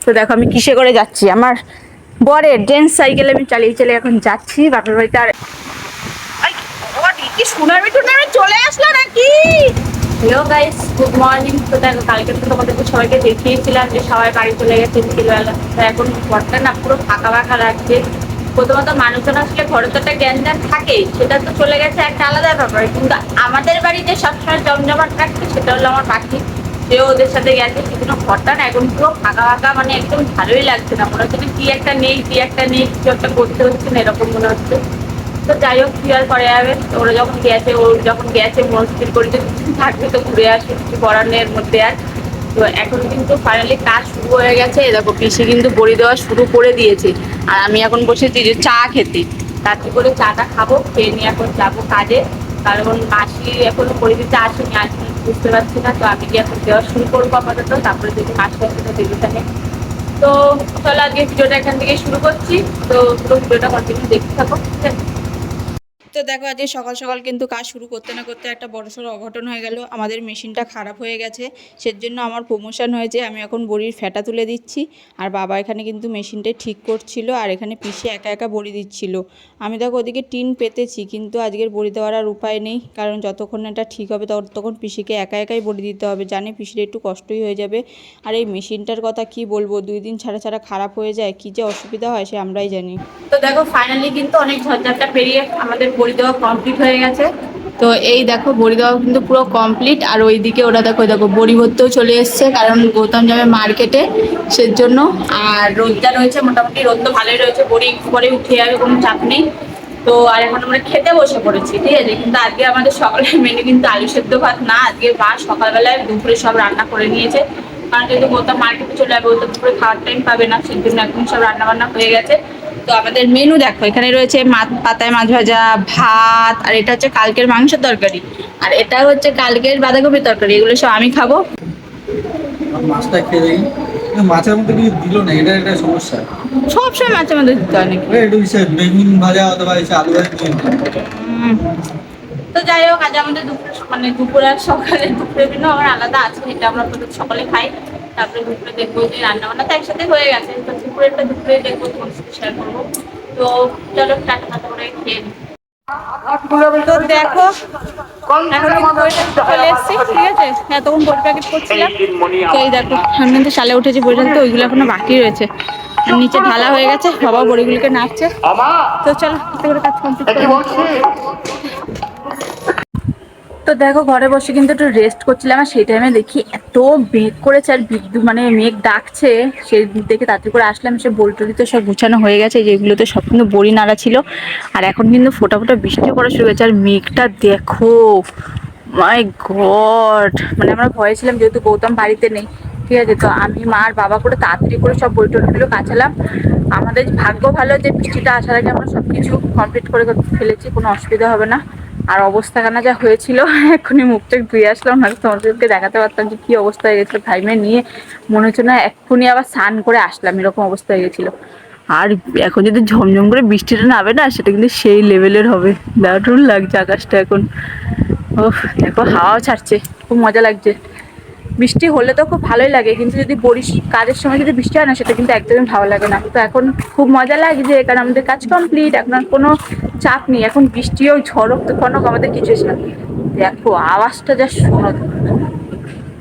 তো দেখো আমি কিসে করে যাচ্ছি, আমার বরের জেন্টস সাইকেল আমি চালিয়ে চালিয়ে এখন যাচ্ছি বাপের বাড়িতে। আর কি সুনামি টুনামি চলে আসলো নাকি? Hello guys, good morning. তো দেখো কালকে তো তোমাদেরকে সবাইকে দেখিয়েছিলাম যে সবাই বাড়ি চলে গেছে বিকেলবেলা। তো এখন ঘরটা না পুরো ফাঁকা ফাঁকা লাগছে। প্রথমত মানুষজন আসলে ঘরে তো একটা জ্ঞান থাকে, সেটা তো চলে গেছে একটা আলাদা ব্যাপার, কিন্তু আমাদের বাড়িতে সবসময় জমজমাট রাখছে সেটা হলো আমার পাখি। সেও ওদের সাথে গেছে, কিন্তু ঘরটা না এখন পুরো ফাঁকা ফাঁকা, মানে একদম ভালোই লাগছে না, মনে হচ্ছে কি একটা নেই কিছু একটা করতে হচ্ছে না এরকম মনে হচ্ছে। তো যাই হোক কি আর করা যাবে, ওরা যখন গেছে মনস্থির করে যে থাকবে তো ঘুরে আসে, কিছু করার নেই এর মধ্যে আর। তো এখন কিন্তু ফাইনালি কাজ শুরু হয়ে গেছে, দেখো পিসি কিন্তু বড়ি দেওয়া শুরু করে দিয়েছে। আর আমি এখন বসেছি যে চা খেতে, তাতে করে চাটা খাবো, খেয়ে নিয়ে এখন যাবো কাজে। কারণ মাসি এখনো বড়ি দিতে আসেনি, আসেনি বুঝতে পারছি না। তো আমি কি এখন দেওয়া শুরু করবো আপাতত, তারপরে যদি মাসি আসে তো দেবী থাকে। তো চলো আজকে ভিডিওটা এখান থেকে শুরু করছি। তো পুরো ভিডিওটা কন্টিনিউ দেখতে থাকো, ঠিক আছে? তো দেখো আজকে সকাল সকাল কিন্তু কাজ শুরু করতে না করতে একটা বড়সড় অঘটন হয়ে গেল। আমাদের মেশিনটা খারাপ হয়ে গেছে, সেজন্য আমার প্রমোশন হয়েছে, আমি এখন বড়ির ফ্যাটা তুলে দিচ্ছি। আর বাবা এখানে কিন্তু মেশিনটা ঠিক করছিল, আর এখানে পিসে একা একা বড়ি দিচ্ছিল। আমি দেখো ওদিকে টিন পেতেছি, কিন্তু আজকের বড়ি দেওয়ার আর উপায় নেই, কারণ যতক্ষণ এটা ঠিক হবে ততক্ষণ পিসিকে একা একাই বড়ি দিতে হবে। জানি পিসির একটু কষ্টই হয়ে যাবে। আর এই মেশিনটার কথা কি বলবো, 2 দিন ছাড়া ছাড়া খারাপ হয়ে যায়, কী যে অসুবিধা হয় সে আমরাই জানি। তো দেখো ফাইনালি কিন্তু অনেক ঝঞ্ঝাটটা পেরিয়ে আমাদের বড়ি দেওয়া কমপ্লিট হয়ে গেছে। তো এই দেখো বড়ি দেওয়া কিন্তু পুরো কমপ্লিট। আর ওইদিকে ওরা দেখো দেখো বড়ি ভরতেও চলে এসছে, কারণ গৌতম যাবে মার্কেটে সেজন্য। আর রোদটা রয়েছে, মোটামুটি রোদ তো ভালোই রয়েছে, বড়ি পরে উঠে যাবে, কোনো চাপ নেই। তো আর এখন আমরা খেতে বসে পড়েছি, ঠিক আছে। কিন্তু আজকে আমাদের সকালের মেনু কিন্তু আলু সেদ্ধ ভাত না, আজকে মা সকালবেলায় দুপুরে সব রান্না করে নিয়েছে। কারণ যেহেতু গৌতম মার্কেটে চলে যাবে, ও তো দুপুরে খাওয়ার টাইম পাবে না, সেই জন্য এখন সব রান্না বান্না হয়ে গেছে। তো আমাদের মেনু দেখো, এখানে রয়েছে পাতায় মাছ ভাজা, ভাত, আর এটা হচ্ছে কালকের মাংসের তরকারি, আর এটা হচ্ছে কালকের বাঁধাকপির তরকারি। এগুলো সব আমি খাবো। মাছটা খেয়ে দেখি, মাছের মধ্যে কিছু দিল না, এটা একটা সমস্যা। সবসময় মাছের মধ্যে দিতে হয় নাকি? একটু বেগুন ভাজা অথবা আলু ভাজা দিয়ে দিন। তো যাই হোক, আজ আমাদের দুপুরে মানে দুপুরে আর সকালে দুপুরের দিনও আমার আলাদা আছে, এটা আমরা প্রথম সকালে খাই, তারপরে দুপুরে দেখবো যে রান্না বান্না তো একসাথে হয়ে গেছে। তো দুপুরেরটা দুপুরে দেখবো, তোমার সাথে শেয়ার করবো। তো চলো টাটা টাটা করে খেয়ে নিই। তো দেখো এখন কিন্তু বইটা চলে এসেছি, ঠিক আছে। এতক্ষণ বই প্যাকেট করছিলাম, তো এই দেখো আমি কিন্তু সালে উঠেছি বই তো ওইগুলো এখনো বাকি রয়েছে। আর নিচে ঢালা হয়ে গেছে, বাবা বড়িগুলোকে নাচছে। তো চলো করে কাজ কমপ্লিট করে। তো দেখো ঘরে বসে কিন্তু একটু রেস্ট করছিলাম, আর সেই টাইমে দেখি এত মেঘ করেছে, আর বিদ্যুৎ মানে মেঘ ডাকছে, সেই দেখে তাড়াতাড়ি করে আসলাম। সে বলটলি তো সব গুছানো হয়ে গেছে, যেগুলোতে সব কিন্তু বড়ি নাড়া ছিল। আর এখন কিন্তু ফোটা ফোটা বৃষ্টি করা শুরু হয়েছে, আর মেঘটা দেখো, মাই গড। মানে আমরা ভয়ে ছিলাম, যেহেতু গৌতম বাড়িতে নেই, ঠিক আছে। তো আমি মা আর বাবা করে তাড়াতাড়ি করে সব বই টলগুলো কাচালাম। আমাদের ভাগ্য ভালো যে বৃষ্টিটা আসার আগে আমরা সব কিছু কমপ্লিট করে ফেলেছি, কোনো অসুবিধা হবে না। আর অবস্থাখানা যা হয়েছিল, এক্ষুনি মুখটা ধুয়ে আসলাম, না তোমাদেরকে দেখাতে পারতাম যে কি অবস্থা হয়ে গেছিলো। ভাই মেয়ে নিয়ে মনে হচ্ছে না এক্ষুনি আবার স্নান করে আসলাম, এরকম অবস্থা হয়ে গেছিলো। আর এখন যদি ঝমঝম করে বৃষ্টিটা নামে না, সেটা কিন্তু সেই লেভেলের হবে, দারুণ লাগছে আকাশটা এখন। ও দেখো হাওয়াও ছাড়ছে, খুব মজা লাগছে। বৃষ্টি হলে তো খুব ভালোই লাগে, কিন্তু যদি কাজের সময় যদি বৃষ্টি হয় না, সেটা কিন্তু একদমই ভালো লাগে না। তো এখন খুব মজা লাগছে, কারণ আমাদের কাজ কমপ্লিট, এখন আর কোনো চাপ নেই। এখন বৃষ্টিও ঝড়ক তুফানক আমাদের কিছু না। দেখো আওয়াজটা যা শোনো,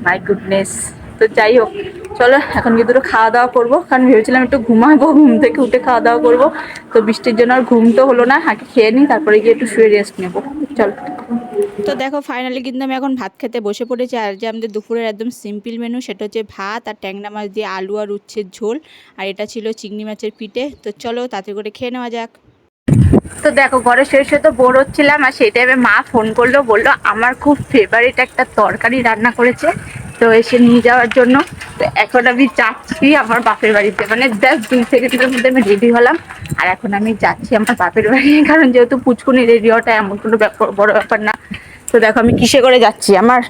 মাই গুডনেস। তো যাই হোক চলো এখন কি দুটো খাওয়া দাওয়া করবো, কারণ ভেবেছিলাম একটু ঘুমাবো, ঘুম থেকে উঠে খাওয়া দাওয়া করবো। তো বৃষ্টির জন্য আর ঘুম তো হলো না, আগে খেয়ে নিই, তারপরে গিয়ে একটু শুয়ে রেস্ট নেবো। চলো। তো দেখো ফাইনালি কিন্তু আমি এখন ভাত খেতে বসে পড়েছি। আর যে আমাদের দুপুরের একদম সিম্পল মেনু, সেটা হচ্ছে ভাত আর ট্যাংরা মাছ দিয়ে আলু আর উচ্ছের ঝোল, আর এটা ছিল চিংড়ি মাছের পিঠে। তো চলো তাতে করে খেয়ে নেওয়া যাক। তো দেখো ঘরে শেষে তো বোর হচ্ছিলাম, আর সেই টাইমে মা ফোন করলো, বললো আমার খুব ফেভারিট একটা তরকারি রান্না করেছে, তো এসে নিয়ে যাওয়ার জন্য। তো এখন আমি যাচ্ছি আমার বাপের বাড়িতে, মানে জাস্ট 2 সেকেন্ডের মধ্যে আমি রেডি হলাম, আর এখন আমি যাচ্ছি আমার বাপের বাড়ি। কারণ যেহেতু পুচকুনি রেডি হওয়াটা এমন কোনো বড় ব্যাপার না। তো দেখো আমি কিসে করে যাচ্ছি, আমার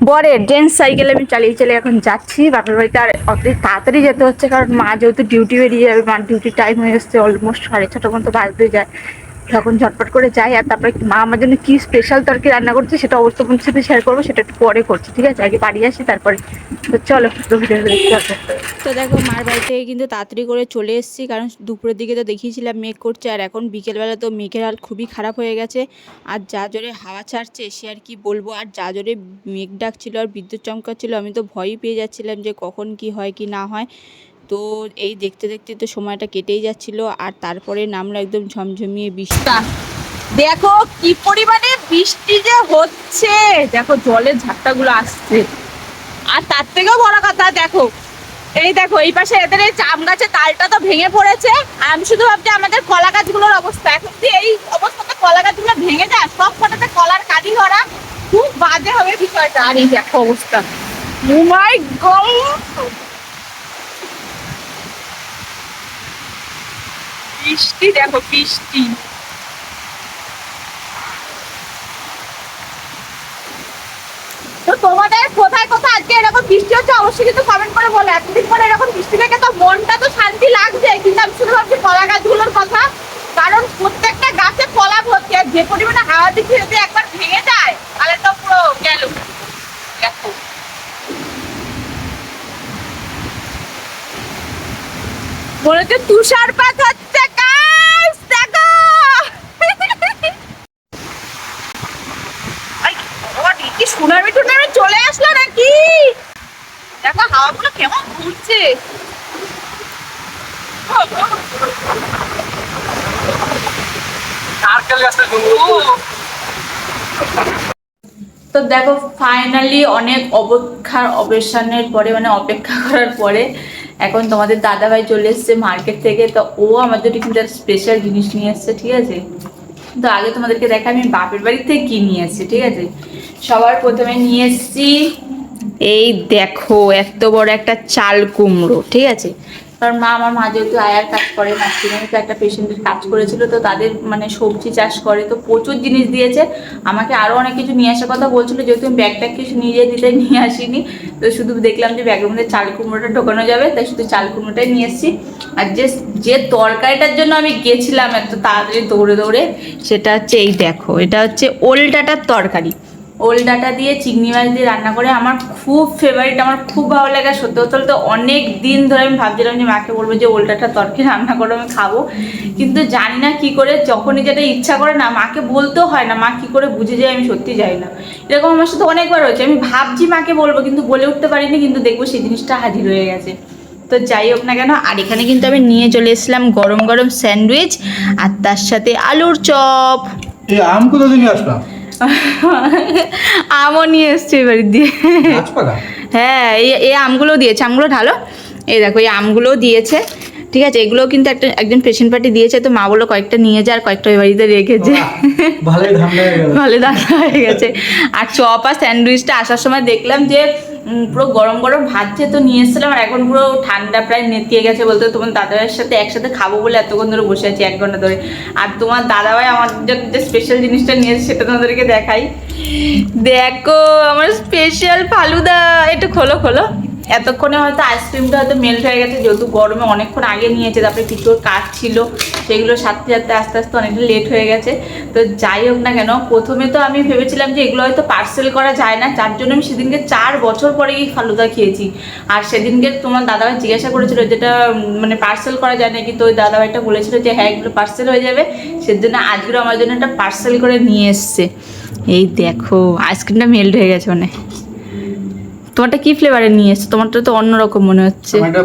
বরের জেন্টস সাইকেল আমি চালিয়ে চালিয়ে এখন যাচ্ছি বাপের বাড়িতে। আর অত তাড়াতাড়ি যেতে হচ্ছে, কারণ মা যেহেতু ডিউটি বেরিয়ে যাবে, মার ডিউটির টাইম হয়ে এসছে, অলমোস্ট 6:30 মতো বাজতে যায়। তখন ঝটপট করে যাই। আর তারপরে মা আমার জন্য কি স্পেশাল তরকারি রান্না করছে সেটা অবশ্যই তোমার সাথে শেয়ার করবো, সেটা একটু পরে করছি, ঠিক আছে? আগে বাড়ি আসি তারপরে। তো চলো ভিডিও দেখতে হবে। তো দেখো মার বাড়ি থেকে কিন্তু তাড়াতাড়ি করে চলে এসেছি, কারণ দুপুরের দিকে তো দেখিয়েছিলাম মেঘ করছে, আর এখন বিকেলবেলা তো মেঘের হাল খুবই খারাপ হয়ে গেছে। আর যা জোরে হাওয়া ছাড়ছে সে আর কি বলবো, আর যা জোরে মেঘ ডাকছিল আর বিদ্যুৎ চমকাচ্ছিল, আমি তো ভয়ই পেয়ে যাচ্ছিলাম যে কখন কি হয় কি না হয়। তো এই দেখতে দেখতে তো সময়টা কেটেই যাচ্ছিল, আর তারপরে নামলো একদম ঝমঝমিয়ে বৃষ্টি। দেখো কি পরিমাণে বৃষ্টি যে হচ্ছে, দেখো জলের ঝাপটাগুলো আসছে। আর তার থেকেও বড় কথা দেখো, এই দেখো এই পাশে এদের এই জাম গাছের তালটা তো ভেঙে পড়েছে। আর আমি শুধু ভাবছি আমাদের কলা গাছগুলোর অবস্থা, এখন যদি এই অবস্থাতে কলা গাছগুলো ভেঙে যায়, সব কটাতে কলার কাঁদি ধরা, খুব বাজে হবে বিষয়টা। আর এই দেখো অবস্থা, ও মাই গড, বৃষ্টি দেখো বৃষ্টি। তো তোমাদের কোথায় কোথায় আজকে এরকম বৃষ্টি হচ্ছে অবশ্যই কিন্তু কমেন্ট করে বলো। এতদিন পরে এরকম বৃষ্টি দেখে তো মনটা তো শান্তি লাগছে, কিন্তু আমি শুধু ভাবছি কলা গাছগুলোর কথা, কারণ প্রত্যেকটা গাছে কলা ভর্তি। আর যে পরিমাণে হাওয়া দিচ্ছে যদি একবার ভেঙে যায় তাহলে তো পুরো গেল। দেখো মনে হচ্ছে তুষারপাত হচ্ছে গাইস, দেখো কি সুনামি টুনামি চলে আসলো নাকি? দেখো হাওয়াগুলো কেমন ঘুরছে। তো দেখো ফাইনালি অনেক অবসানের পরে, মানে অপেক্ষা করার পরে এখন তোমাদের দাদাভাই চলে এসছে মার্কেট থেকে। তো ও আমার জন্য কিন্তু একটা স্পেশাল জিনিস নিয়ে এসছে, ঠিক আছে? তো আগে তোমাদেরকে দেখা আমি বাপের বাড়ি থেকে কি নিয়ে এসছি, ঠিক আছে? সবার প্রথমে নিয়ে এসছি এই দেখো এত বড় একটা চাল কুমড়ো, ঠিক আছে? কারণ আমার মা যেহেতু আয়ার কাজ করে, নার্সিংহোমে তো একটা পেশেন্টের কাজ করেছিল, তো তাদের মানে সবজি চাষ করে, তো প্রচুর জিনিস দিয়েছে আমাকে। আরও অনেক কিছু নিয়ে আসার কথা বলছিল, যেহেতু আমি ব্যাগ ট্যাগ কিছু নিজে দিতে নিয়ে আসিনি, তো শুধু দেখলাম যে ব্যাগের মধ্যে চাল কুমড়োটা ঢোকানো যাবে, তাই শুধু চাল কুমড়োটাই নিয়ে এসেছি। আর যে তরকারিটার জন্য আমি গেছিলাম এত তাড়াতাড়ি দৌড়ে দৌড়ে, সেটা হচ্ছে এই দেখো, এটা হচ্ছে ওল ডাঁটার তরকারি। ওল ডাঁটা দিয়ে চিংড়ি মাছ দিয়ে রান্না করে আমার খুব ফেভারিট, আমার খুব ভালো লাগে। সত্যি কথা বলতে অনেক দিন ধরে আমি ভাবছিলাম যে মাকে বলবো যে ওল ডাঁটার তরকারি রান্না করে আমি খাবো, কিন্তু জানি না কি করে, যখনই যেটা ইচ্ছা করে না মাকে বলতেও হয় না, মা কি করে বুঝে যায় আমি সত্যি জানি না। এরকম আমার সাথে অনেকবার হয়েছে, আমি ভাবছি মাকে বলবো কিন্তু বলে উঠতে পারিনি, কিন্তু দেখবো সেই জিনিসটা হাজির হয়ে গেছে। তো যাই হোক না কেন, আর এখানে কিন্তু আমি নিয়ে চলে এসেছিলাম গরম গরম স্যান্ডউইচ, আর তার সাথে আলুর চপ। আম কোথা থেকে আসলাম? আমও নিয়ে এসছে এবারে দিয়ে। হ্যাঁ এই আমগুলো দিয়েছে, আমগুলো ঢালো। এই দেখো এই আমগুলোও দিয়েছে, ঠিক আছে? এগুলোও কিন্তু একজন পেশেন্ট পার্টি দিয়েছে, তো মা বললো কয়েকটা নিয়ে যা, আর কয়েকটা ওই বাড়িতে রেখেছে। ভালোই ধান্দা হয়ে গেল, ভালো ধান্দা হয়ে গেছে। আর চপ আর স্যান্ডউইচটা আসার সময় দেখলাম যে পুরো গরম গরম ভাজছে, তো নিয়ে এসেছিলাম। আর এখন পুরো ঠান্ডা প্রায় নেতিয়ে গেছে বলতে, তোমার দাদাভাইয়ের সাথে একসাথে খাবো বলে এতক্ষণ ধরে বসে আছি 1 ঘন্টা ধরে। আর তোমার দাদাভাই আমার জন্য যে স্পেশাল জিনিসটা নিয়ে এসেছে সেটা তোমাদেরকে দেখাই। দেখো আমার স্পেশাল ফালুদা, একটু খোলো খোলো। এতক্ষণে হয়তো আইসক্রিমটা হয়তো মেল্ট হয়ে গেছে, যেহেতু গরমে অনেকক্ষণ আগে নিয়েছে, তারপরে কিছুর কাজ ছিল সেগুলো সাথে সাথে আস্তে আস্তে অনেকটা লেট হয়ে গেছে। তো যাই হোক না কেন, প্রথমে তো আমি ভেবেছিলাম যে এগুলো হয়তো পার্সেল করা যায় না, যার জন্য আমি সেদিনকে 4 বছর পরে এই ফালুদা খেয়েছি। আর সেদিনকে তোমার দাদাভাই জিজ্ঞাসা করেছিল যেটা মানে পার্সেল করা যায় নাকি, তো ওই দাদাভাইটা বলেছিল যে হ্যাঁ এগুলো পার্সেল হয়ে যাবে, সেজন্য আজকে আমার জন্য একটা পার্সেল করে নিয়ে এসছে। এই দেখো আইসক্রিমটা মেল্ট হয়ে গেছে, মানে তোমারটা কি ফ্লেভারের নিয়ে এসছো? তোমারটা তো অন্যরকম মনে হচ্ছে। এটা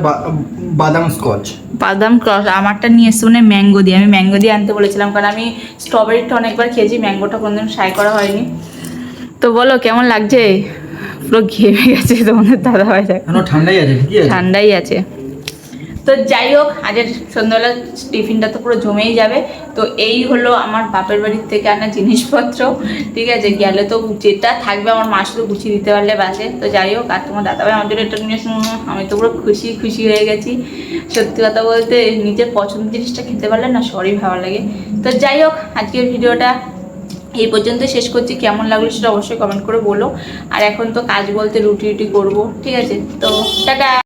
বাদাম স্কচ। বাদাম ক্রস, আমারটা নিয়ে এসছে মানে ম্যাঙ্গো দিয়ে। আমি ম্যাঙ্গো দিয়ে আনতে বলেছিলাম, কারণ আমি স্ট্রবেরিটা অনেকবার খেয়েছি, ম্যাঙ্গোটা কোনোদিন ট্রাই করা হয়নি। তো বলো কেমন লাগছে? পুরো ঘেমে গেছে তোমাদের দাদাভাই, ঠান্ডাই আছে, ঠিকই আছে, ঠান্ডাই আছে। তো যাই হোক আজের সন্ধ্যাবেলা টিফিনটা তো পুরো জমেই যাবে। তো এই হলো আমার বাপের বাড়ির থেকে আনা জিনিসপত্র, ঠিক আছে? গেলে তো যেটা থাকবে আমার মা শুধু গুছিয়ে দিতে পারলে বাসে। তো যাই হোক, আর তোমার দাদাভাই আমার জন্য এটা নিয়ে আমি তো পুরো খুশি খুশি হয়ে গেছি। সত্যি কথা বলতে নিজের পছন্দের জিনিসটা খেতে পারলে না সবই ভালো লাগে। তো যাই হোক আজকের ভিডিওটা এই পর্যন্ত শেষ করছি। কেমন লাগলো সেটা অবশ্যই কমেন্ট করে বলো। আর এখন তো কাজ বলতে রুটি করবো, ঠিক আছে? তো টাটা।